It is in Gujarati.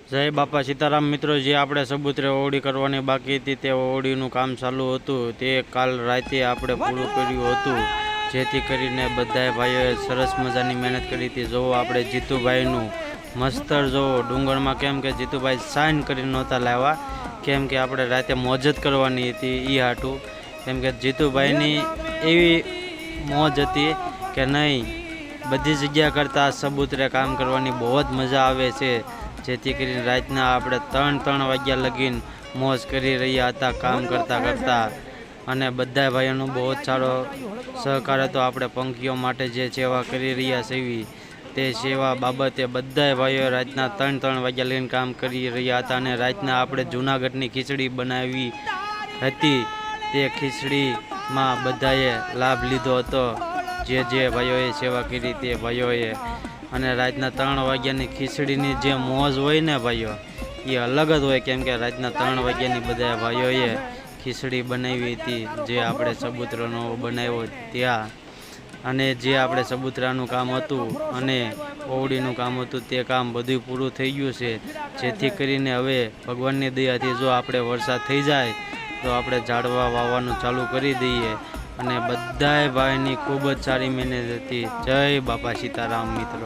જય બાપા સીતારામ મિત્રો, જે આપણે સબૂતરે ઓવડી કરવાની બાકી હતી તે ઓવડીનું કામ ચાલુ હતું તે કાલ રાતે આપણે પૂરું કર્યું હતું, જેથી કરીને બધા ભાઈઓએ સરસ મજાની મહેનત કરી હતી। જોવો આપણે જીતુભાઈનું મસ્તર જોવો ડુંગરમાં, કેમ કે જીતુભાઈ સાઇન કરી નહોતા લાવ્યા, કેમ કે આપણે રાતે મોજ જ કરવાની હતી એ હાટું, કેમ કે જીતુભાઈની એવી મોજ હતી કે નહીં, બધી જગ્યા કરતાં સબૂતરે કામ કરવાની બહુ જ મજા આવે છે। જેથી કરીને રાતના આપણે 3 વાગ્યા લગીને મોજ કરી રહ્યા હતા કામ કરતાં અને બધા ભાઈઓનો બહુ જ સારો સહકાર હતો। આપણે પંખીઓ માટે જે સેવા કરી રહ્યા છીએ તે સેવા બાબતે બધા ભાઈઓ રાતના 3 વાગ્યા લગીને કામ કરી રહ્યા હતા અને રાતના આપણે જૂનાગઢની ખીચડી બનાવી હતી, તે ખીચડીમાં બધાએ લાભ લીધો હતો, જે ભાઈઓએ સેવા કરી તે ભાઈઓએ। અને રાતના 3 વાગ્યાની ખીચડીની જે મોજ હોય ને ભાઈઓ, એ અલગ જ હોય, કેમ કે રાતના 3 વાગ્યાની બધા ભાઈઓએ ખીચડી બનાવી હતી, જે આપણે સબૂતરાનો બનાવ્યો ત્યાં, અને જે આપણે સબૂતરાનું કામ હતું અને ઓવડીનું કામ હતું તે કામ બધું પૂરું થઈ ગયું છે। જેથી કરીને હવે ભગવાનની દયાથી જો આપણે વરસાદ થઈ જાય તો આપણે ઝાડવા વાવવાનું ચાલુ કરી દઈએ, અને બધાય ભાઈની ખૂબ જ સારી મહેનત હતી। જય બાપા સીતારામ મિત્રો।